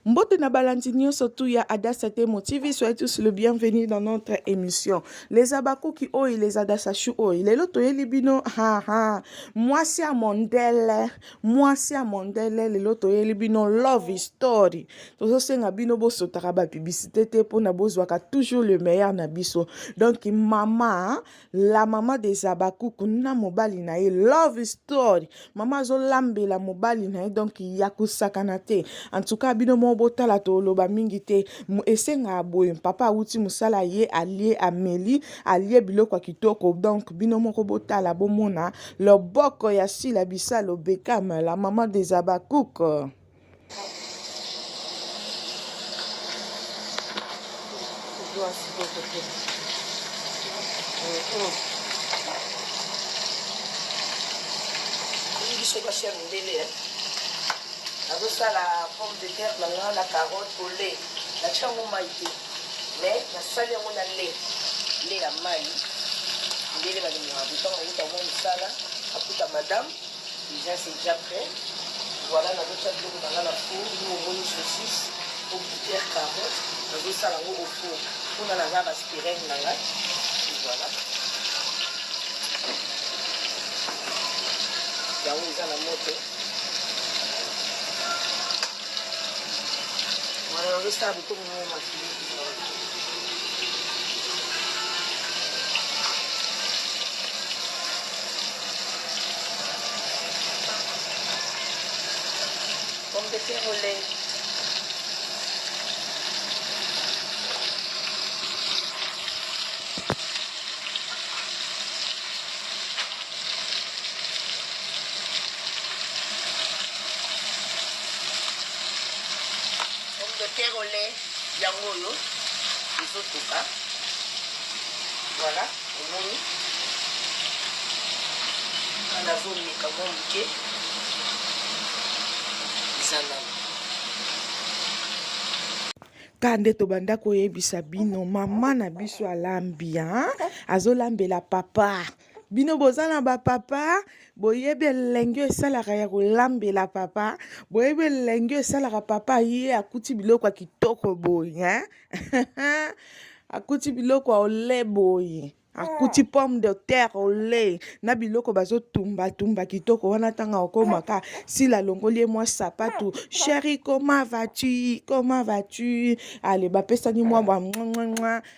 Mbote na balandinio surtout ya Adasate Motivi, soyez tous le bienvenu dans notre émission. Les abakou qui oi, les adasachu oi, les loto libino, moi si à mondele, les loto libino love story. Tozo senga bino bo sotaraba publicité te pour na bozwaka toujours le meilleur na biso. Donc maman, la maman des abakou kuna mobali na e love story. Maman zo lambe la mobali na e donc yakusakana te. En tout cas bino mo botala to loba mingi te esenga boye papa uti musala ye allié Amélie allié biloko kitoko donc bino mo botala bomona le boko ya sila bisa lo Bekam la maman des abakouk. La pomme de terre, la carotte au lait. La chango maïté. Mais la salle on a lait. Lait à maï. Lait de madame. Du temps on a mon sala. Après madame. Déjà c'est déjà prêt. Voilà la autre chose dans la four. Nous on met saucisse. Pomme de terre, carotte. La autre salle au four. On a la lave aspirée là. Voilà. Là où ils ont la moto. Você sabe como é uma Pomme de terre au lait. Au lait, yangoyo, les autres cas. Voilà, on met. On a vomi comme on dit. Kande to banda ko yebisa bino mama na biso alambia azolambela papa bino bozana ba papa boyebe lengyo esalaka ya kolambela papa boyebe lengyo esalaka papa ye akuti biloko kitoko boye akuti biloko ole boye akuti pomme de terre au lait na biloko bazo tumba kitoko wana tanga okomaka si la longolie moi sapato chérie comment vas-tu allez ba pesani moi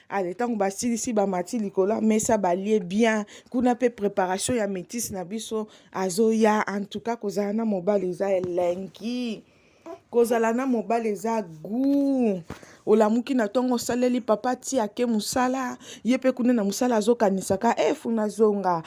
allez tango ba silisi ba mati likola mais ça balie bien kuna pe préparation ya métis na biso azoya en tout cas kozala na mobali za elengi kozala na mobali za goût olamuki na tongo saleli papa ti ake musala yepe kuna na musala azokanisaka funa zonga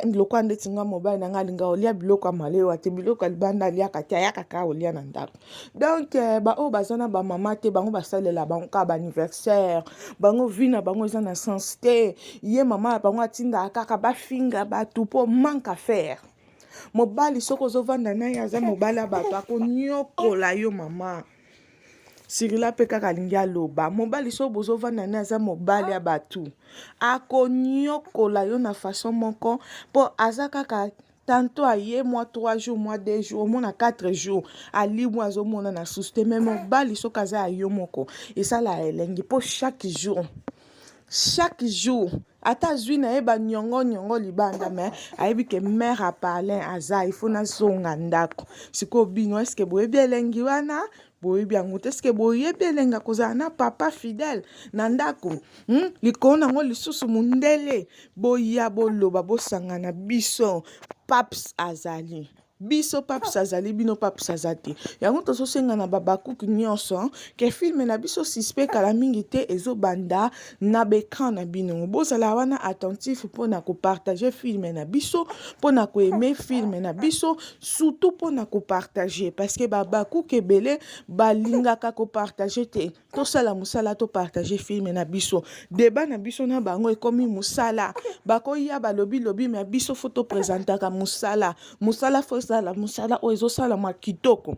loko andeti nga mobali na nga linga olia biloko amalewa te biloko libanda aliaka te ayaka ka olia na ndako donc ba o bazana ba mama te bango basalela bango ka ba anniversaire bango vina bango eza na sens te ye mama bango atinda kaka bafinga batu po manque à faire mobali soko ozovanda na ye aza mobali bato akonyokola yo mama sirila pe kaka lingi aloba mobali so bozovanda na aza mobali ya batu akonyokola yo na façon moko po aza kaka tantôt aye moi 3 jours moi 2 jours moi na 4 jours ali moi azomona na suste mais mobali so kaza ayo moko esala elengi po chaque jour ata zwi na ye nyongo libanda mais ayebi ke mère a parlé aza il faut na zonga ndako siko bino est-ce que boyebi elengi wana boyebi yango te est-ce que boyebi elenga kozala na papa fidèle na ndako likolo nango lisusu mundele boya boloba bosangana biso paps azali biso paps azali bino paps azati yango tozosenga na babakuki nyonso ke filme na biso suspect kala mingi te ezobanda na bekran na bino bozala wana attentif mpona kopartage filme na biso mpona koaime filme na biso surtout mpona kopartage parce que babakuki ebele balingaka kopartage te tosala musala topartage filme na biso débat na biso na bango ekomi musala bakoya balobi mais biso fo topresentaka musala fo la musala o ezosala makitoko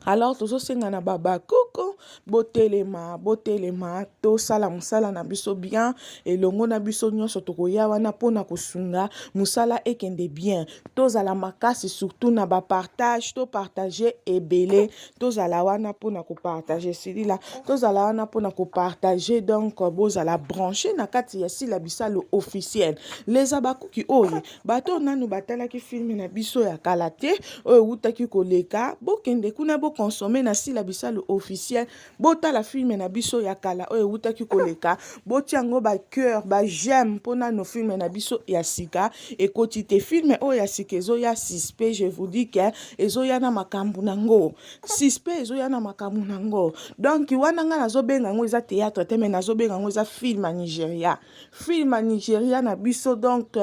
alors tozosenga na babakuko botelema tosala mosala na biso bien elongo na biso nyonso tokoya wana mpona kosunga mosala ekende bien tozala makasi surtout na bapartage topartage ebele tozala wana mpona kopartage silila tozala wana mpona kopartage donc bozala branché na kati ya sila bisalo officiel leza bakuki oyo bato nanu batalaki filme na biso ya kala te oyo wutaki koleka bokende kuna bokonsome na sila bisalo officiel botala filme na biso ya kala oyo wutaki koleka botiango bacoeur bajeme mpona no filme na biso ya sika ekoti te filme oyo ya sika ezoya suspect je vous dis que ezoya na makambo nango suspect ezoya na makambo nango donc wana nga nazobenga ngo eza théâtre te mais nazobenga ngo eza film à Nigeria na biso donc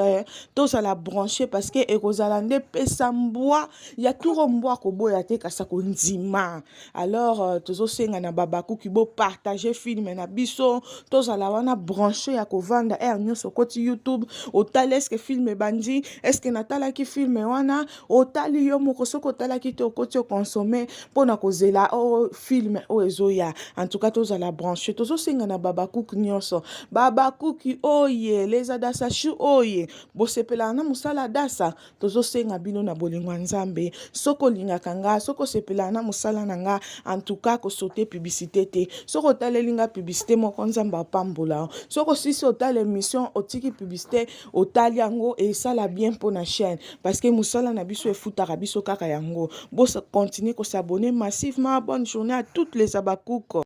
tozala branché parce que ekozala nde pesa mbwa ya turo mbwa koboya te kasa kondima alors tozosenga na babakuki bo partager film na biso tozala wana branché ya kovanda nyonso koti YouTube otali eske film bandi eske natalaki film wana otali yo moko soko otalaki te okoti okonsome mpona kozela film ezoya en tout cas tozala branché tozosenga na babakuki nyonso babakuki oye leza dasa shu oye bosepela na musala dasa tozosenga bino na bolingo nzambe soko lingaka nga soko sepela na musala na nga en tout cas kosote publicité te soko otaleli nga publicité moko nzambe apambola soko sisi otala émission otiki publicité otali yango esala bien mpona chaîne parce que musala na biso efutaka biso kaka yango bo continue ko s'abonner massivement. Bonne journée à toutes les abakouk.